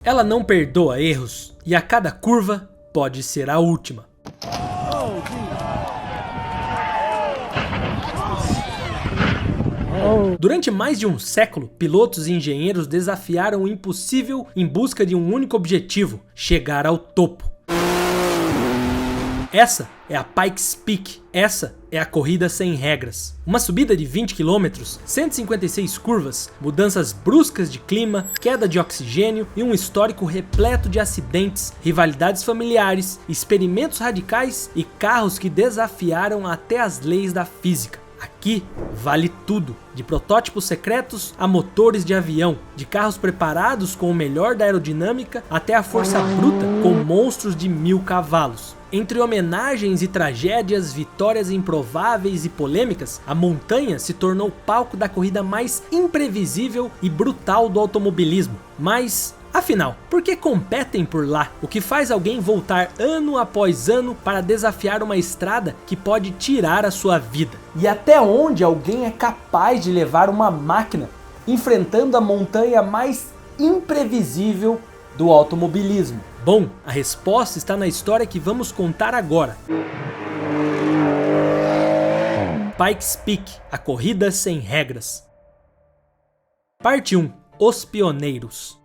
Ela não perdoa erros e a cada curva pode ser a última. Durante mais de um século, pilotos e engenheiros desafiaram o impossível em busca de um único objetivo: chegar ao topo. Essa é a Pikes Peak, essa é a corrida sem regras. Uma subida de 20 km, 156 curvas, mudanças bruscas de clima, queda de oxigênio e um histórico repleto de acidentes, rivalidades familiares, experimentos radicais e carros que desafiaram até as leis da física. Aqui vale tudo, de protótipos secretos a motores de avião, de carros preparados com o melhor da aerodinâmica até a força bruta com monstros de 1000 cavalos. Entre homenagens e tragédias, vitórias improváveis e polêmicas, a montanha se tornou palco da corrida mais imprevisível e brutal do automobilismo. Mas afinal, por que competem por lá? O que faz alguém voltar ano após ano para desafiar uma estrada que pode tirar a sua vida? E até onde alguém é capaz de levar uma máquina enfrentando a montanha mais imprevisível do automobilismo? Bom, a resposta está na história que vamos contar agora. Pikes Peak, a corrida sem regras. Parte 1. Os pioneiros.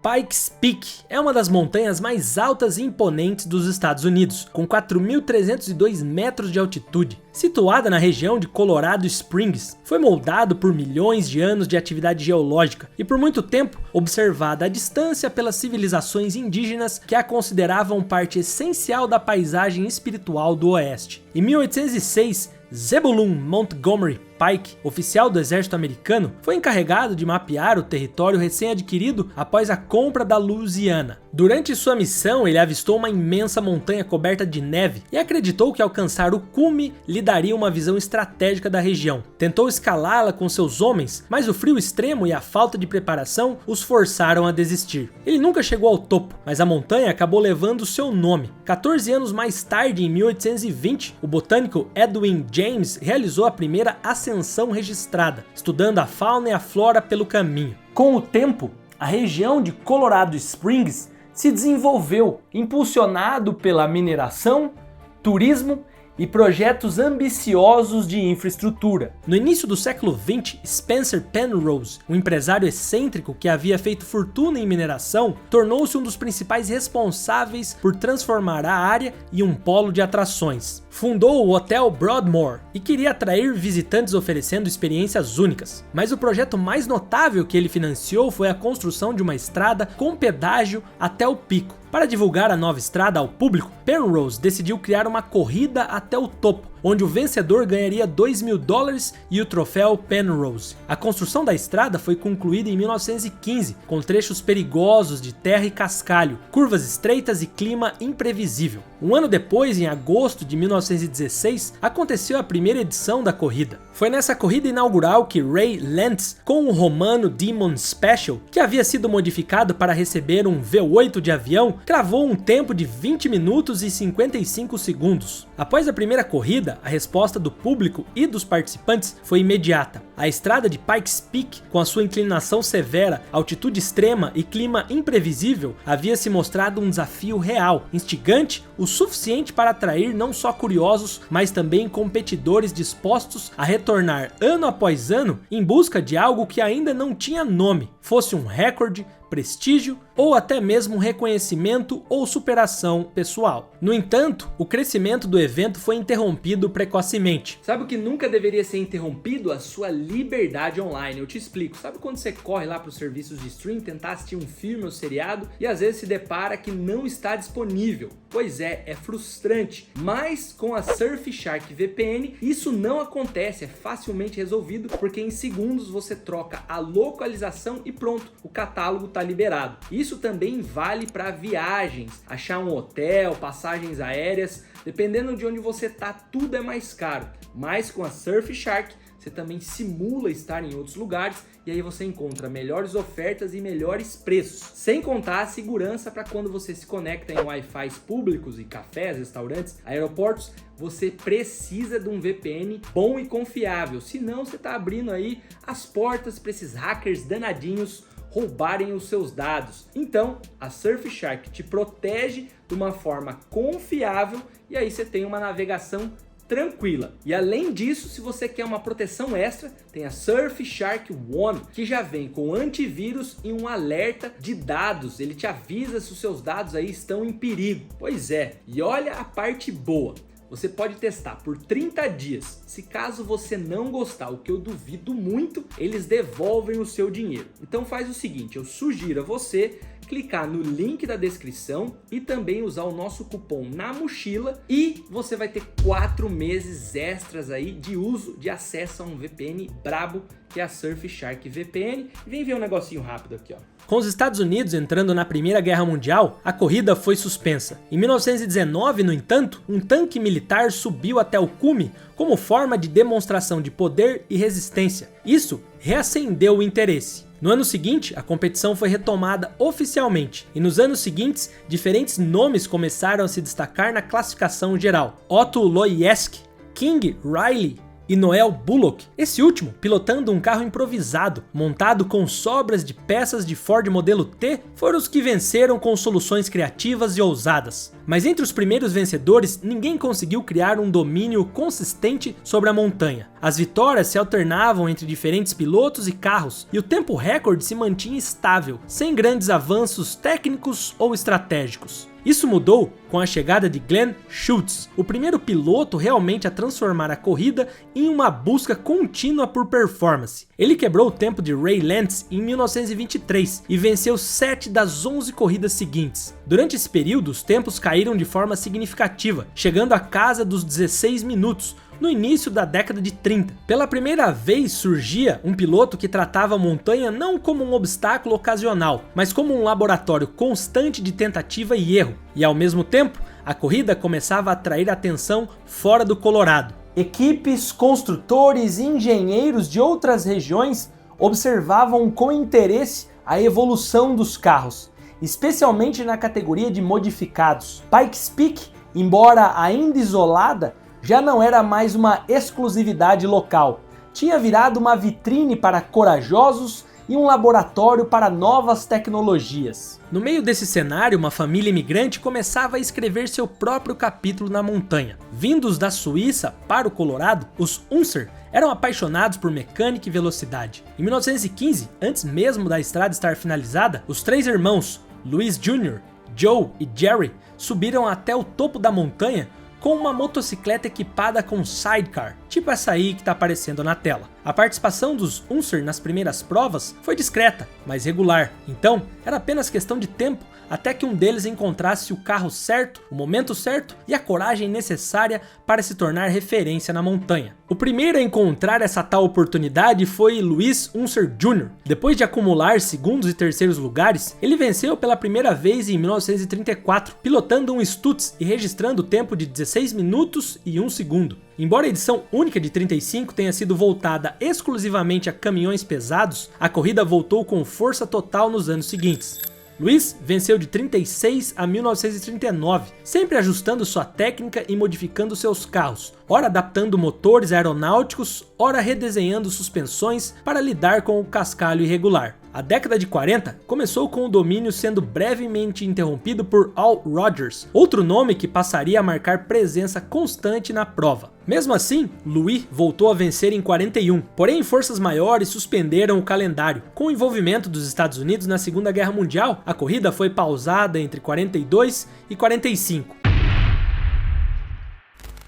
Pikes Peak é uma das montanhas mais altas e imponentes dos Estados Unidos, com 4.302 metros de altitude. Situada na região de Colorado Springs, foi moldado por milhões de anos de atividade geológica e por muito tempo observada à distância pelas civilizações indígenas que a consideravam parte essencial da paisagem espiritual do Oeste. Em 1806, Zebulon Montgomery Pike, oficial do exército americano, foi encarregado de mapear o território recém-adquirido após a compra da Louisiana. Durante sua missão, ele avistou uma imensa montanha coberta de neve e acreditou que alcançar o cume lhe daria uma visão estratégica da região. Tentou escalá-la com seus homens, mas o frio extremo e a falta de preparação os forçaram a desistir. Ele nunca chegou ao topo, mas a montanha acabou levando seu nome. 14 anos mais tarde, em 1820, o botânico Edwin James realizou a primeira ascensão registrada, estudando a fauna e a flora pelo caminho. Com o tempo, a região de Colorado Springs se desenvolveu, impulsionado pela mineração, turismo e projetos ambiciosos de infraestrutura. No início do século XX, Spencer Penrose, um empresário excêntrico que havia feito fortuna em mineração, tornou-se um dos principais responsáveis por transformar a área em um polo de atrações. Fundou o Hotel Broadmoor e queria atrair visitantes oferecendo experiências únicas. Mas o projeto mais notável que ele financiou foi a construção de uma estrada com pedágio até o pico. Para divulgar a nova estrada ao público, Penrose decidiu criar uma corrida até o topo, onde o vencedor ganharia $2.000 e o troféu Penrose. A construção da estrada foi concluída em 1915, com trechos perigosos de terra e cascalho, curvas estreitas e clima imprevisível. Um ano depois, em agosto de 1916, aconteceu a primeira edição da corrida. Foi nessa corrida inaugural que Ray Lentz, com o romano Demon Special, que havia sido modificado para receber um V8 de avião, cravou um tempo de 20 minutos e 55 segundos. Após a primeira corrida, a resposta do público e dos participantes foi imediata. A estrada de Pikes Peak, com a sua inclinação severa, altitude extrema e clima imprevisível, havia se mostrado um desafio real, instigante o suficiente para atrair não só curiosos, mas também competidores dispostos a retornar ano após ano em busca de algo que ainda não tinha nome, fosse um recorde, prestígio ou até mesmo reconhecimento ou superação pessoal. No entanto, o crescimento do evento foi interrompido precocemente. Sabe o que nunca deveria ser interrompido? A sua liberdade online. Eu te explico. Sabe quando você corre lá para os serviços de stream tentar assistir um filme ou seriado e às vezes se depara que não está disponível? Pois é frustrante, mas com a Surfshark VPN isso não acontece, é facilmente resolvido porque em segundos você troca a localização e pronto, o catálogo está liberado. Isso também vale para viagens, achar um hotel, passagens aéreas, dependendo de onde você está, tudo é mais caro, mas com a Surfshark você também simula estar em outros lugares e aí você encontra melhores ofertas e melhores preços. Sem contar a segurança para quando você se conecta em Wi-Fi públicos e cafés, restaurantes, aeroportos, você precisa de um VPN bom e confiável. Senão você está abrindo aí as portas para esses hackers danadinhos roubarem os seus dados. Então, a Surfshark te protege de uma forma confiável e aí você tem uma navegação tranquila. E além disso, se você quer uma proteção extra, tem a Surfshark One, que já vem com antivírus e um alerta de dados. Ele te avisa se os seus dados aí estão em perigo. Pois é, e olha a parte boa. Você pode testar por 30 dias. Se caso você não gostar, o que eu duvido muito, eles devolvem o seu dinheiro. Então faz o seguinte, eu sugiro a você clicar no link da descrição e também usar o nosso cupom na mochila e você vai ter 4 meses extras aí de uso, de acesso a um VPN brabo, que é a Surfshark VPN. E vem ver um negocinho rápido aqui, ó. Com os Estados Unidos entrando na Primeira Guerra Mundial, a corrida foi suspensa. Em 1919, no entanto, um tanque militar subiu até o cume como forma de demonstração de poder e resistência. Isso reacendeu o interesse. No ano seguinte, a competição foi retomada oficialmente, e nos anos seguintes, diferentes nomes começaram a se destacar na classificação geral. Otto Loyeski, King Riley e Noel Bullock, esse último pilotando um carro improvisado, montado com sobras de peças de Ford modelo T, foram os que venceram com soluções criativas e ousadas. Mas entre os primeiros vencedores, ninguém conseguiu criar um domínio consistente sobre a montanha. As vitórias se alternavam entre diferentes pilotos e carros, e o tempo recorde se mantinha estável, sem grandes avanços técnicos ou estratégicos. Isso mudou com a chegada de Glenn Schultz, o primeiro piloto realmente a transformar a corrida em uma busca contínua por performance. Ele quebrou o tempo de Ray Lentz em 1923 e venceu 7 das 11 corridas seguintes. Durante esse período, os tempos caíram de forma significativa, chegando à casa dos 16 minutos, no início da década de 30. Pela primeira vez surgia um piloto que tratava a montanha não como um obstáculo ocasional, mas como um laboratório constante de tentativa e erro. E ao mesmo tempo, a corrida começava a atrair atenção fora do Colorado. Equipes, construtores e engenheiros de outras regiões observavam com interesse a evolução dos carros, especialmente na categoria de modificados. Pikes Peak, embora ainda isolada, já não era mais uma exclusividade local. Tinha virado uma vitrine para corajosos e um laboratório para novas tecnologias. No meio desse cenário, uma família imigrante começava a escrever seu próprio capítulo na montanha. Vindos da Suíça para o Colorado, os Unser eram apaixonados por mecânica e velocidade. Em 1915, antes mesmo da estrada estar finalizada, os 3 irmãos, Louis Jr., Joe e Jerry, subiram até o topo da montanha com uma motocicleta equipada com sidecar, tipo essa aí que está aparecendo na tela. A participação dos Unser nas primeiras provas foi discreta, mas regular, então era apenas questão de tempo até que um deles encontrasse o carro certo, o momento certo e a coragem necessária para se tornar referência na montanha. O primeiro a encontrar essa tal oportunidade foi Louis Unser Jr. Depois de acumular segundos e terceiros lugares, ele venceu pela primeira vez em 1934, pilotando um Stutz e registrando o tempo de 16 minutos e 1 segundo. Embora a edição única de 35 tenha sido voltada exclusivamente a caminhões pesados, a corrida voltou com força total nos anos seguintes. Louis venceu de 36 a 1939, sempre ajustando sua técnica e modificando seus carros, ora adaptando motores aeronáuticos, ora redesenhando suspensões para lidar com o cascalho irregular. A década de 40 começou com o domínio sendo brevemente interrompido por Al Rogers, outro nome que passaria a marcar presença constante na prova. Mesmo assim, Louis voltou a vencer em 41, porém forças maiores suspenderam o calendário. Com o envolvimento dos Estados Unidos na Segunda Guerra Mundial, a corrida foi pausada entre 42 e 45.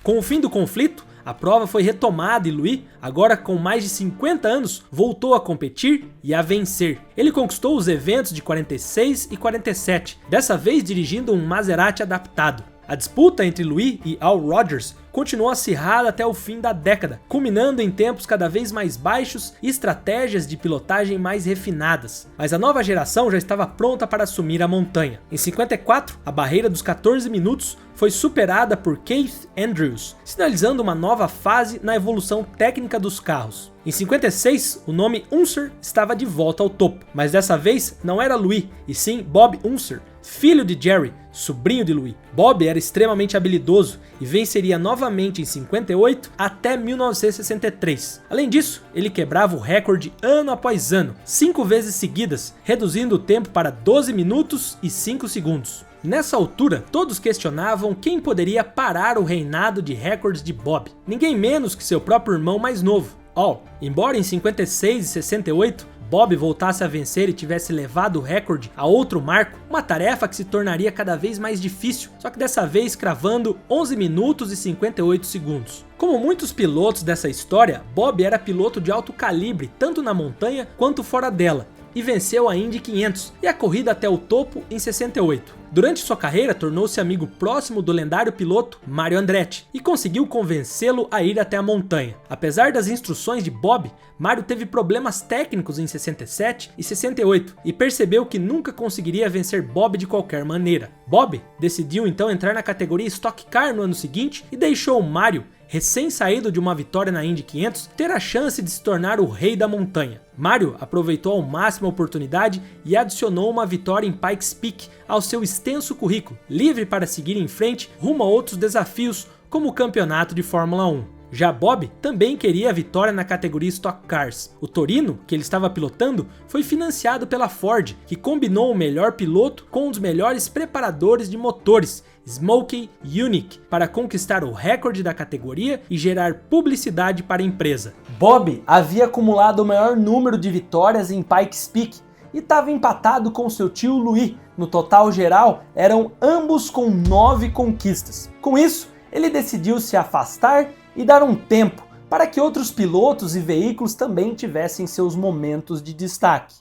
Com o fim do conflito, a prova foi retomada e Louis, agora com mais de 50 anos, voltou a competir e a vencer. Ele conquistou os eventos de 46 e 47, dessa vez dirigindo um Maserati adaptado. A disputa entre Louis e Al Rogers continuou acirrada até o fim da década, culminando em tempos cada vez mais baixos e estratégias de pilotagem mais refinadas. Mas a nova geração já estava pronta para assumir a montanha. Em 54, a barreira dos 14 minutos foi superada por Keith Andrews, sinalizando uma nova fase na evolução técnica dos carros. Em 56, o nome Unser estava de volta ao topo, mas dessa vez não era Louis, e sim Bob Unser, filho de Jerry, sobrinho de Louis. Bob era extremamente habilidoso e venceria novamente em 58 até 1963. Além disso, ele quebrava o recorde ano após ano, 5 vezes seguidas, reduzindo o tempo para 12 minutos e 5 segundos. Nessa altura, todos questionavam quem poderia parar o reinado de recordes de Bob. Ninguém menos que seu próprio irmão mais novo, Al. Embora em 56 e 68, Bob voltasse a vencer e tivesse levado o recorde a outro marco, uma tarefa que se tornaria cada vez mais difícil, só que dessa vez cravando 11 minutos e 58 segundos. Como muitos pilotos dessa história, Bob era piloto de alto calibre, tanto na montanha quanto fora dela, e venceu a Indy 500 e a corrida até o topo em 68. Durante sua carreira, tornou-se amigo próximo do lendário piloto Mario Andretti e conseguiu convencê-lo a ir até a montanha. Apesar das instruções de Bob, Mario teve problemas técnicos em 67 e 68 e percebeu que nunca conseguiria vencer Bob de qualquer maneira. Bob decidiu então entrar na categoria Stock Car no ano seguinte e deixou Mario, recém-saído de uma vitória na Indy 500, ter a chance de se tornar o rei da montanha. Mario aproveitou ao máximo a oportunidade e adicionou uma vitória em Pikes Peak ao seu extenso currículo, livre para seguir em frente rumo a outros desafios como o campeonato de Fórmula 1. Já Bob também queria a vitória na categoria Stock Cars. O Torino, que ele estava pilotando, foi financiado pela Ford, que combinou o melhor piloto com um dos melhores preparadores de motores, Smokey Yunick, para conquistar o recorde da categoria e gerar publicidade para a empresa. Bob havia acumulado o maior número de vitórias em Pikes Peak e estava empatado com seu tio Louis. No total geral, eram ambos com 9 conquistas. Com isso, ele decidiu se afastar e dar um tempo para que outros pilotos e veículos também tivessem seus momentos de destaque.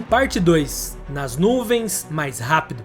Parte 2. Nas nuvens, mais rápido.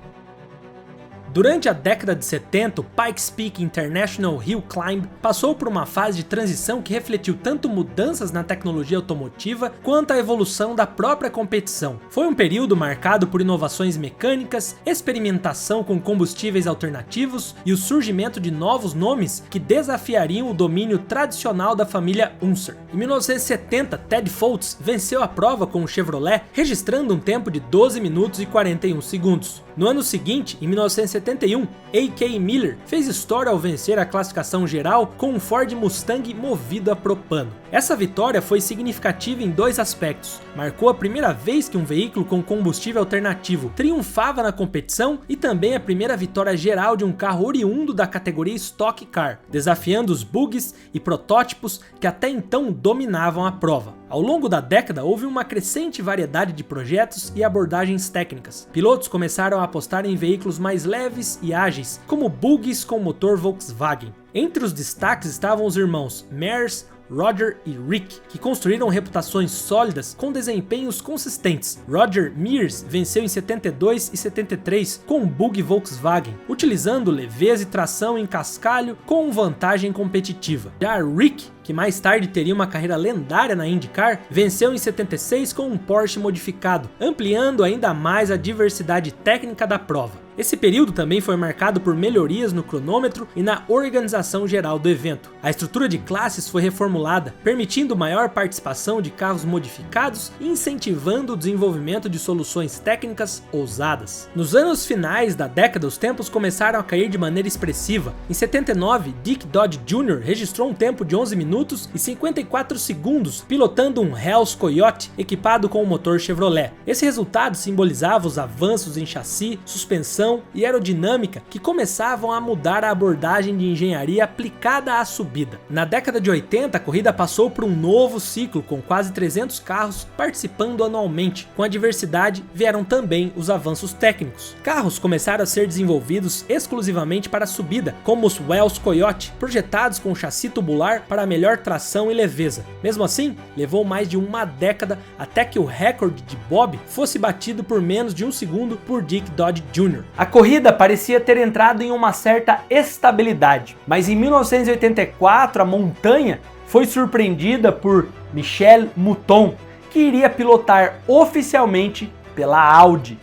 Durante a década de 70, o Pikes Peak International Hill Climb passou por uma fase de transição que refletiu tanto mudanças na tecnologia automotiva quanto a evolução da própria competição. Foi um período marcado por inovações mecânicas, experimentação com combustíveis alternativos e o surgimento de novos nomes que desafiariam o domínio tradicional da família Unser. Em 1970, Ted Foulkes venceu a prova com o Chevrolet, registrando um tempo de 12 minutos e 41 segundos. No ano seguinte, em 1971, A.K. Miller fez história ao vencer a classificação geral com um Ford Mustang movido a propano. Essa vitória foi significativa em dois aspectos. Marcou a primeira vez que um veículo com combustível alternativo triunfava na competição e também a primeira vitória geral de um carro oriundo da categoria Stock Car, desafiando os bugs e protótipos que até então dominavam a prova. Ao longo da década, houve uma crescente variedade de projetos e abordagens técnicas. Pilotos começaram a apostar em veículos mais leves e ágeis, como bugs com motor Volkswagen. Entre os destaques estavam os irmãos Mears, Roger e Rick, que construíram reputações sólidas com desempenhos consistentes. Roger Mears venceu em 72 e 73 com um bug Volkswagen, utilizando leveza e tração em cascalho com vantagem competitiva. Já Rick, que mais tarde teria uma carreira lendária na IndyCar, venceu em 76 com um Porsche modificado, ampliando ainda mais a diversidade técnica da prova. Esse período também foi marcado por melhorias no cronômetro e na organização geral do evento. A estrutura de classes foi reformulada, permitindo maior participação de carros modificados e incentivando o desenvolvimento de soluções técnicas ousadas. Nos anos finais da década, os tempos começaram a cair de maneira expressiva. Em 79, Dick Dodge Jr. registrou um tempo de 11 minutos e 54 segundos pilotando um Hell's Coyote equipado com o motor Chevrolet. Esse resultado simbolizava os avanços em chassi, suspensão e aerodinâmica que começavam a mudar a abordagem de engenharia aplicada à subida. Na década de 80, a corrida passou por um novo ciclo com quase 300 carros participando anualmente. Com a diversidade vieram também os avanços técnicos. Carros começaram a ser desenvolvidos exclusivamente para a subida, como os Wells Coyote, projetados com chassi tubular para melhor tração e leveza. Mesmo assim, levou mais de uma década até que o recorde de Bob fosse batido por menos de um segundo por Dick Dodge Jr. A corrida parecia ter entrado em uma certa estabilidade, mas em 1984 a montanha foi surpreendida por Michel Mouton, que iria pilotar oficialmente pela Audi.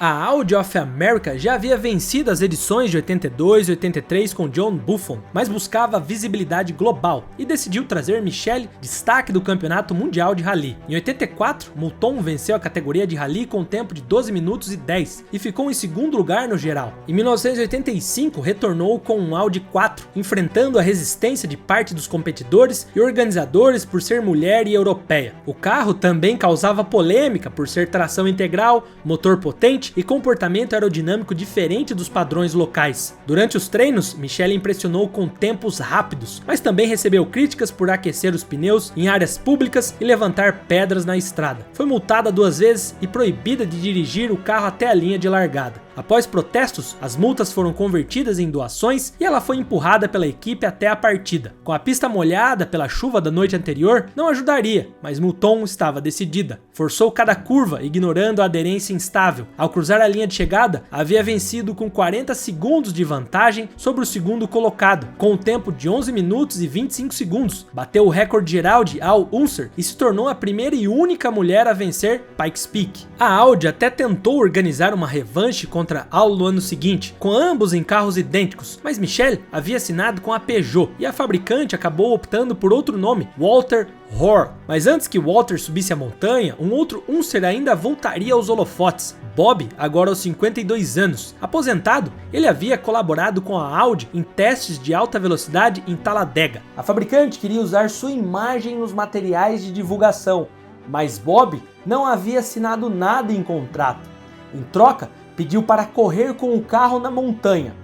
A Audi of America já havia vencido as edições de 82 e 83 com John Buffon, mas buscava visibilidade global e decidiu trazer Michele, destaque do Campeonato Mundial de Rally. Em 84, Moulton venceu a categoria de Rally com um tempo de 12 minutos e 10 e ficou em segundo lugar no geral. Em 1985, retornou com um Audi 4, enfrentando a resistência de parte dos competidores e organizadores por ser mulher e europeia. O carro também causava polêmica por ser tração integral, motor potente e comportamento aerodinâmico diferente dos padrões locais. Durante os treinos, Michele impressionou com tempos rápidos, mas também recebeu críticas por aquecer os pneus em áreas públicas e levantar pedras na estrada. Foi multada 2 vezes e proibida de dirigir o carro até a linha de largada. Após protestos, as multas foram convertidas em doações e ela foi empurrada pela equipe até a partida. Com a pista molhada pela chuva da noite anterior, não ajudaria, mas Moulton estava decidida. Forçou cada curva, ignorando a aderência instável. Ao cruzar a linha de chegada, havia vencido com 40 segundos de vantagem sobre o segundo colocado, com um tempo de 11 minutos e 25 segundos. Bateu o recorde geral de Al Unser e se tornou a primeira e única mulher a vencer Pikes Peak. A Audi até tentou organizar uma revanche contra Al no ano seguinte, com ambos em carros idênticos, mas Michele havia assinado com a Peugeot e a fabricante acabou optando por outro nome, Walter Hoare. Mas antes que Walter subisse a montanha, um outro Unser ainda voltaria aos holofotes. Bob, agora aos 52 anos. Aposentado, ele havia colaborado com a Audi em testes de alta velocidade em Talladega. A fabricante queria usar sua imagem nos materiais de divulgação, mas Bob não havia assinado nada em contrato. Em troca, pediu para correr com o carro na montanha.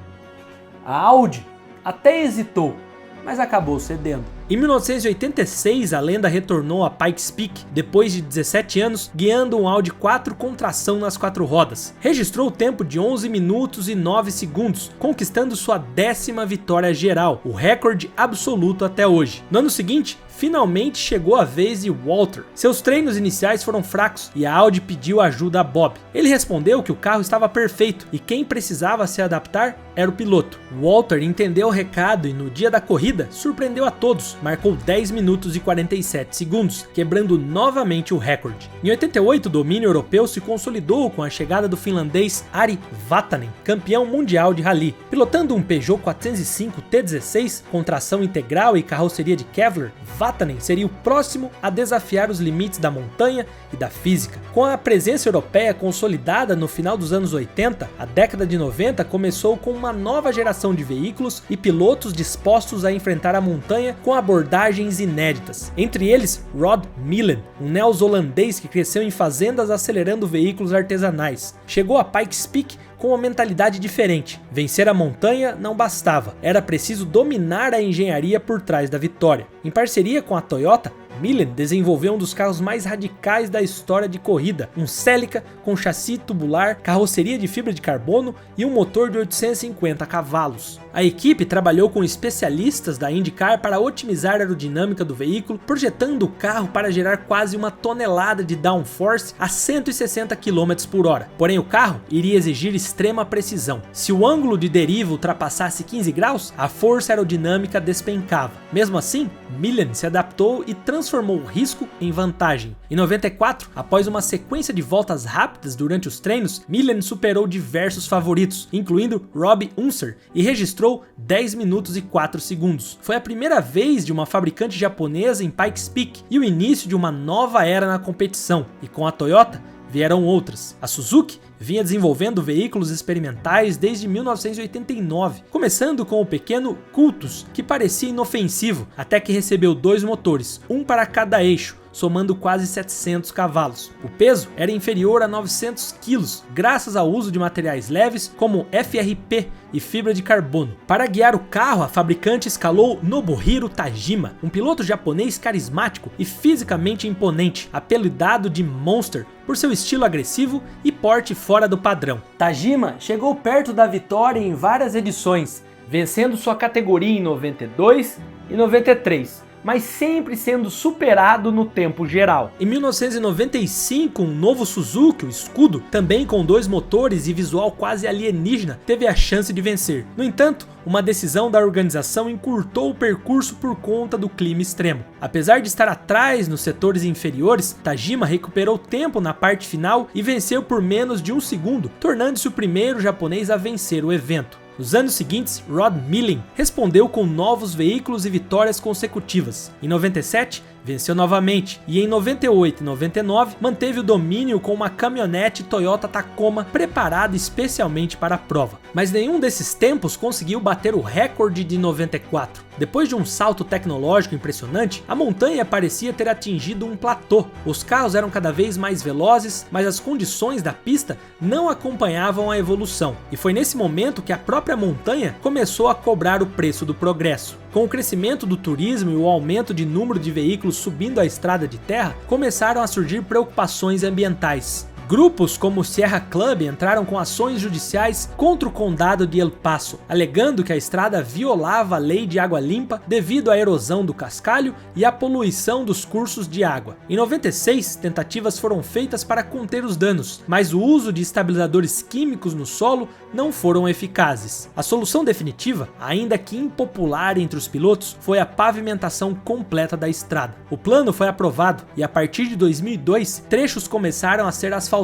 A Audi até hesitou, mas acabou cedendo. Em 1986, a lenda retornou a Pikes Peak depois de 17 anos, guiando um Audi 4 com tração nas 4 rodas. Registrou o tempo de 11 minutos e 9 segundos, conquistando sua 10ª vitória geral, o recorde absoluto até hoje. No ano seguinte, finalmente chegou a vez de Walter. Seus treinos iniciais foram fracos e a Audi pediu ajuda a Bob. Ele respondeu que o carro estava perfeito e quem precisava se adaptar era o piloto. Walter entendeu o recado e no dia da corrida surpreendeu a todos. Marcou 10 minutos e 47 segundos, quebrando novamente o recorde. Em 88, o domínio europeu se consolidou com a chegada do finlandês Ari Vatanen, campeão mundial de rally. Pilotando um Peugeot 405 T16 com tração integral e carroceria de Kevlar, Vatanen seria o próximo a desafiar os limites da montanha e da física. Com a presença europeia consolidada no final dos anos 80, a década de 90 começou com uma nova geração de veículos e pilotos dispostos a enfrentar a montanha com abordagens inéditas. Entre eles, Rod Millen, um neozelandês que cresceu em fazendas acelerando veículos artesanais. Chegou a Pikes Peak com uma mentalidade diferente. Vencer a montanha não bastava, era preciso dominar a engenharia por trás da vitória. Em parceria com a Toyota, Millen desenvolveu um dos carros mais radicais da história de corrida, um Celica com chassi tubular, carroceria de fibra de carbono e um motor de 850 cavalos. A equipe trabalhou com especialistas da IndyCar para otimizar a aerodinâmica do veículo, projetando o carro para gerar quase 1 tonelada de downforce a 160 km por hora. Porém, o carro iria exigir extrema precisão. Se o ângulo de deriva ultrapassasse 15 graus, a força aerodinâmica despencava. Mesmo assim, Millen se adaptou e transformou o risco em vantagem. Em 94, após uma sequência de voltas rápidas durante os treinos, Millen superou diversos favoritos, incluindo Rob Unser, e registrou 10 minutos e 4 segundos. Foi a primeira vez de uma fabricante japonesa em Pikes Peak e o início de uma nova era na competição, e com a Toyota vieram outras. A Suzuki vinha desenvolvendo veículos experimentais desde 1989, começando com o pequeno Cultus, que parecia inofensivo, até que recebeu 2 motores, um para cada eixo, somando quase 700 cavalos. O peso era inferior a 900 kg, graças ao uso de materiais leves como FRP e fibra de carbono. Para guiar o carro, a fabricante escalou Nobuhiro Tajima, um piloto japonês carismático e fisicamente imponente, apelidado de Monster por seu estilo agressivo e porte fora do padrão. Tajima chegou perto da vitória em várias edições, vencendo sua categoria em 92, e 93, mas sempre sendo superado no tempo geral. Em 1995, um novo Suzuki, o Scudo, também com 2 motores e visual quase alienígena, teve a chance de vencer. No entanto, uma decisão da organização encurtou o percurso por conta do clima extremo. Apesar de estar atrás nos setores inferiores, Tajima recuperou tempo na parte final e venceu por menos de 1 segundo, tornando-se o primeiro japonês a vencer o evento. Nos anos seguintes, Rod Milling respondeu com novos veículos e vitórias consecutivas. Em 97, venceu novamente, e em 98 e 99 manteve o domínio com uma caminhonete Toyota Tacoma preparada especialmente para a prova. Mas nenhum desses tempos conseguiu bater o recorde de 94. Depois de um salto tecnológico impressionante, a montanha parecia ter atingido um platô. Os carros eram cada vez mais velozes, mas as condições da pista não acompanhavam a evolução. E foi nesse momento que a própria montanha começou a cobrar o preço do progresso. Com o crescimento do turismo e o aumento de número de veículos subindo a estrada de terra, começaram a surgir preocupações ambientais. Grupos como o Sierra Club entraram com ações judiciais contra o condado de El Paso, alegando que a estrada violava a lei de água limpa devido à erosão do cascalho e à poluição dos cursos de água. Em 96, tentativas foram feitas para conter os danos, mas o uso de estabilizadores químicos no solo não foram eficazes. A solução definitiva, ainda que impopular entre os pilotos, foi a pavimentação completa da estrada. O plano foi aprovado e a partir de 2002, trechos começaram a ser asfaltados,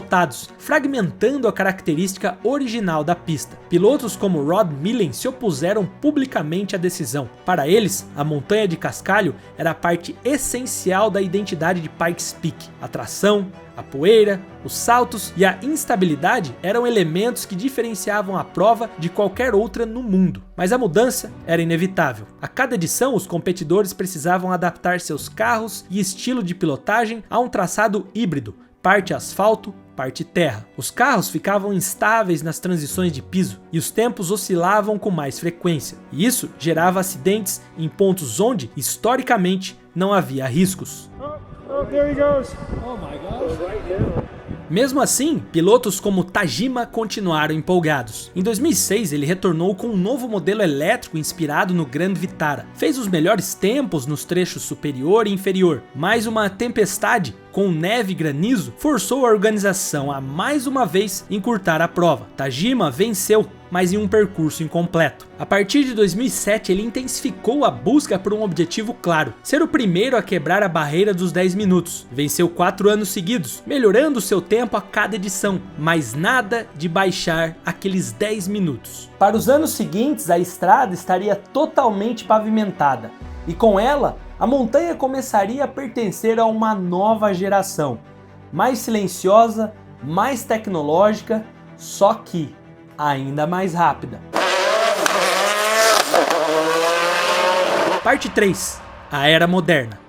fragmentando a característica original da pista. Pilotos como Rod Milling se opuseram publicamente à decisão. Para eles, a montanha de cascalho era a parte essencial da identidade de Pikes Peak. A tração, a poeira, os saltos e a instabilidade eram elementos que diferenciavam a prova de qualquer outra no mundo. Mas a mudança era inevitável. A cada edição, os competidores precisavam adaptar seus carros e estilo de pilotagem a um traçado híbrido, parte asfalto, parte terra. Os carros ficavam instáveis nas transições de piso e os tempos oscilavam com mais frequência. E isso gerava acidentes em pontos onde, historicamente, não havia riscos. Oh, there he goes. Oh my gosh. Mesmo assim, pilotos como Tajima continuaram empolgados. Em 2006, ele retornou com um novo modelo elétrico inspirado no Grand Vitara. Fez os melhores tempos nos trechos superior e inferior, mas uma tempestade com neve e granizo forçou a organização a mais uma vez encurtar a prova. Tajima venceu, mas em um percurso incompleto. A partir de 2007, ele intensificou a busca por um objetivo claro: ser o primeiro a quebrar a barreira dos 10 minutos. Venceu 4 anos seguidos, melhorando seu tempo a cada edição, mas nada de baixar aqueles 10 minutos. Para os anos seguintes, a estrada estaria totalmente pavimentada, e com ela, a montanha começaria a pertencer a uma nova geração, mais silenciosa, mais tecnológica, só que ainda mais rápida. Parte 3. A Era Moderna.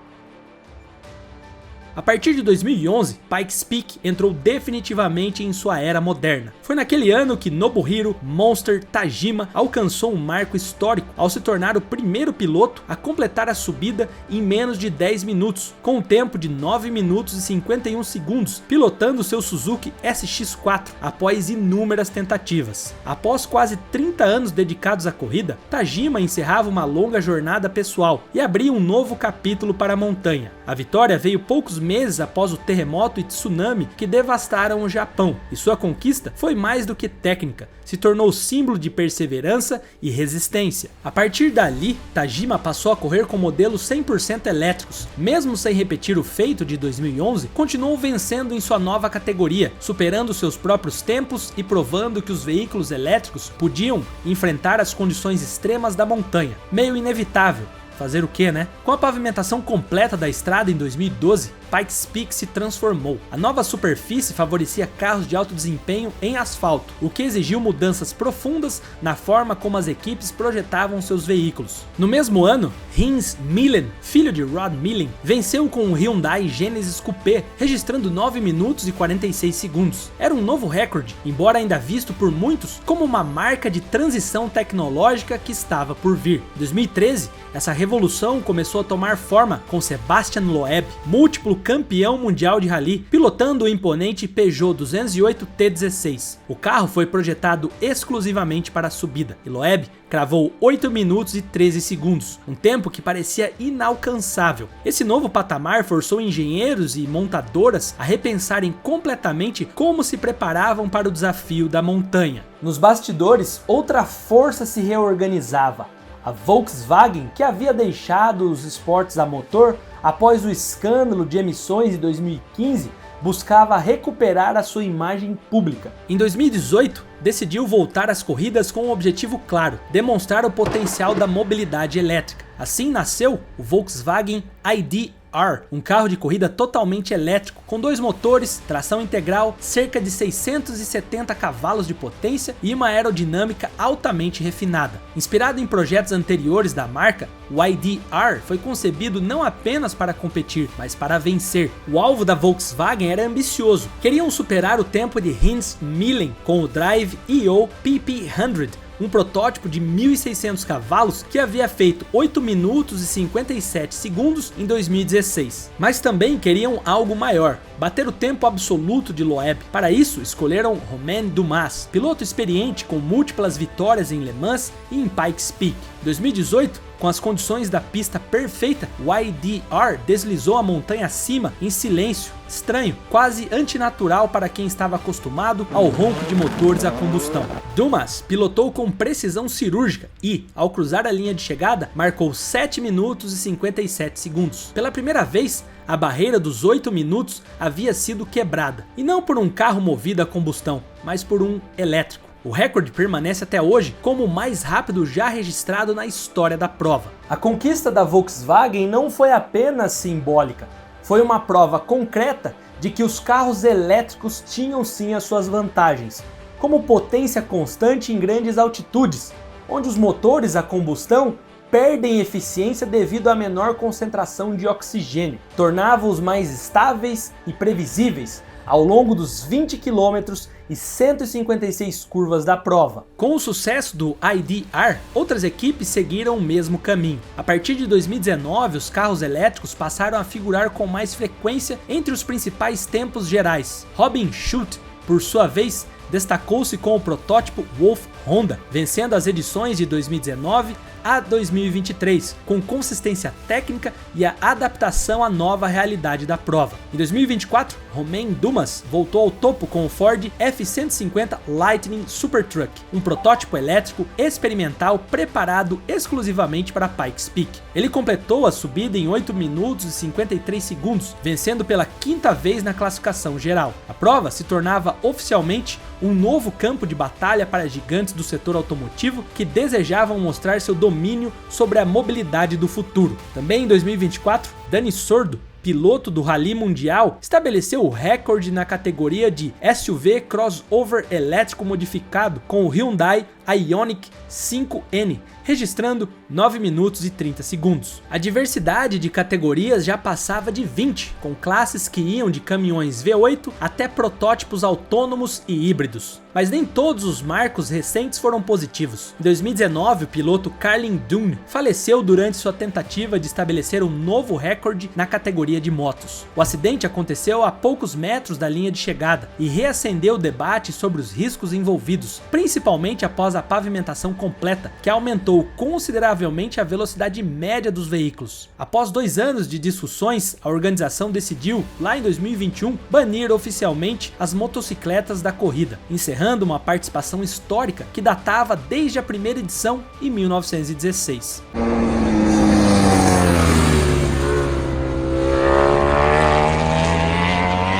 A partir de 2011, Pikes Peak entrou definitivamente em sua era moderna. Foi naquele ano que Nobuhiro Monster Tajima alcançou um marco histórico ao se tornar o primeiro piloto a completar a subida em menos de 10 minutos, com um tempo de 9 minutos e 51 segundos, pilotando seu Suzuki SX4 após inúmeras tentativas. Após quase 30 anos dedicados à corrida, Tajima encerrava uma longa jornada pessoal e abria um novo capítulo para a montanha. A vitória veio poucos meses após o terremoto e tsunami que devastaram o Japão, e sua conquista foi mais do que técnica, se tornou símbolo de perseverança e resistência. A partir dali, Tajima passou a correr com modelos 100% elétricos. Mesmo sem repetir o feito de 2011, continuou vencendo em sua nova categoria, superando seus próprios tempos e provando que os veículos elétricos podiam enfrentar as condições extremas da montanha. Meio inevitável. Fazer o que, né? Com a pavimentação completa da estrada em 2012, Pikes Peak se transformou. A nova superfície favorecia carros de alto desempenho em asfalto, o que exigiu mudanças profundas na forma como as equipes projetavam seus veículos. No mesmo ano, Heinz Millen, filho de Rod Milling, venceu com o Hyundai Genesis Coupé, registrando 9 minutos e 46 segundos. Era um novo recorde, embora ainda visto por muitos como uma marca de transição tecnológica que estava por vir. Em 2013, essa revolução começou a tomar forma com Sebastian Loeb, múltiplo campeão mundial de rally, pilotando o imponente Peugeot 208 T16. O carro foi projetado exclusivamente para a subida, e Loeb cravou 8 minutos e 13 segundos, um tempo que parecia inalcançável. Esse novo patamar forçou engenheiros e montadoras a repensarem completamente como se preparavam para o desafio da montanha. Nos bastidores, outra força se reorganizava. A Volkswagen, que havia deixado os esportes a motor após o escândalo de emissões de 2015, buscava recuperar a sua imagem pública. Em 2018, decidiu voltar às corridas com um objetivo claro: demonstrar o potencial da mobilidade elétrica. Assim nasceu o Volkswagen ID.R, um carro de corrida totalmente elétrico, com 2 motores, tração integral, cerca de 670 cavalos de potência e uma aerodinâmica altamente refinada. Inspirado em projetos anteriores da marca, o ID.R foi concebido não apenas para competir, mas para vencer. O alvo da Volkswagen era ambicioso. Queriam superar o tempo de Heinz Millen com o Drive EO PP100, um protótipo de 1.600 cavalos que havia feito 8 minutos e 57 segundos em 2016. Mas também queriam algo maior: bater o tempo absoluto de Loeb. Para isso, escolheram Romain Dumas, piloto experiente com múltiplas vitórias em Le Mans e em Pikes Peak. Em 2018, com as condições da pista perfeita, o ID.R deslizou a montanha acima em silêncio, estranho, quase antinatural para quem estava acostumado ao ronco de motores a combustão. Dumas pilotou com precisão cirúrgica e, ao cruzar a linha de chegada, marcou 7 minutos e 57 segundos. Pela primeira vez, a barreira dos 8 minutos havia sido quebrada, e não por um carro movido a combustão, mas por um elétrico. O recorde permanece até hoje como o mais rápido já registrado na história da prova. A conquista da Volkswagen não foi apenas simbólica, foi uma prova concreta de que os carros elétricos tinham sim as suas vantagens, como potência constante em grandes altitudes, onde os motores a combustão perdem eficiência devido à menor concentração de oxigênio, tornava-os mais estáveis e previsíveis ao longo dos 20 km e 156 curvas da prova. Com o sucesso do ID.R, outras equipes seguiram o mesmo caminho. A partir de 2019, os carros elétricos passaram a figurar com mais frequência entre os principais tempos gerais. Robin Schultz, por sua vez, destacou-se com o protótipo Wolf Honda, vencendo as edições de 2019 a 2023, com consistência técnica e a adaptação à nova realidade da prova. Em 2024, Romain Dumas voltou ao topo com o Ford F-150 Lightning Supertruck, um protótipo elétrico experimental preparado exclusivamente para Pikes Peak. Ele completou a subida em 8 minutos e 53 segundos, vencendo pela 5ª vez na classificação geral. A prova se tornava oficialmente um novo campo de batalha para gigantes do setor automotivo que desejavam mostrar seu domínio sobre a mobilidade do futuro. Também em 2024, Dani Sordo, piloto do Rally Mundial, estabeleceu o recorde na categoria de SUV crossover elétrico modificado com o Hyundai Ioniq 5N, registrando 9 minutos e 30 segundos. A diversidade de categorias já passava de 20, com classes que iam de caminhões V8 até protótipos autônomos e híbridos. Mas nem todos os marcos recentes foram positivos. Em 2019, o piloto Carlin Dunne faleceu durante sua tentativa de estabelecer um novo recorde na categoria de motos. O acidente aconteceu a poucos metros da linha de chegada e reacendeu o debate sobre os riscos envolvidos, principalmente após a pavimentação completa, que aumentou consideravelmente a velocidade média dos veículos. Após 2 anos de discussões, a organização decidiu, lá em 2021, banir oficialmente as motocicletas da corrida, encerrando uma participação histórica que datava desde a primeira edição em 1916.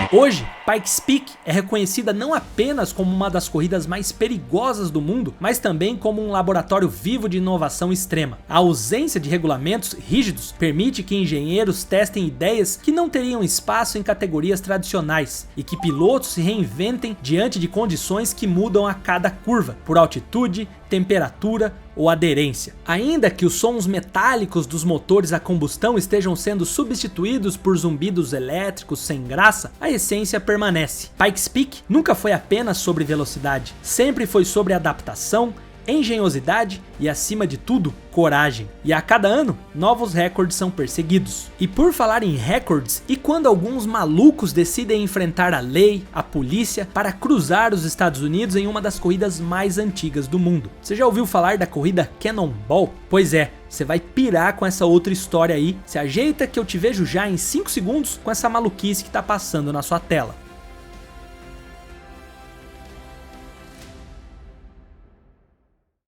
Hoje, Pikes Peak é reconhecida não apenas como uma das corridas mais perigosas do mundo, mas também como um laboratório vivo de inovação extrema. A ausência de regulamentos rígidos permite que engenheiros testem ideias que não teriam espaço em categorias tradicionais e que pilotos se reinventem diante de condições que mudam a cada curva, por altitude, temperatura ou aderência. Ainda que os sons metálicos dos motores a combustão estejam sendo substituídos por zumbidos elétricos sem graça, a essência permanece. Pikes Peak nunca foi apenas sobre velocidade, sempre foi sobre adaptação, engenhosidade e, acima de tudo, coragem. E a cada ano, novos recordes são perseguidos. E por falar em recordes, e quando alguns malucos decidem enfrentar a lei, a polícia, para cruzar os Estados Unidos em uma das corridas mais antigas do mundo? Você já ouviu falar da corrida Cannonball? Pois é, você vai pirar com essa outra história aí. Se ajeita que eu te vejo já em 5 segundos com essa maluquice que tá passando na sua tela.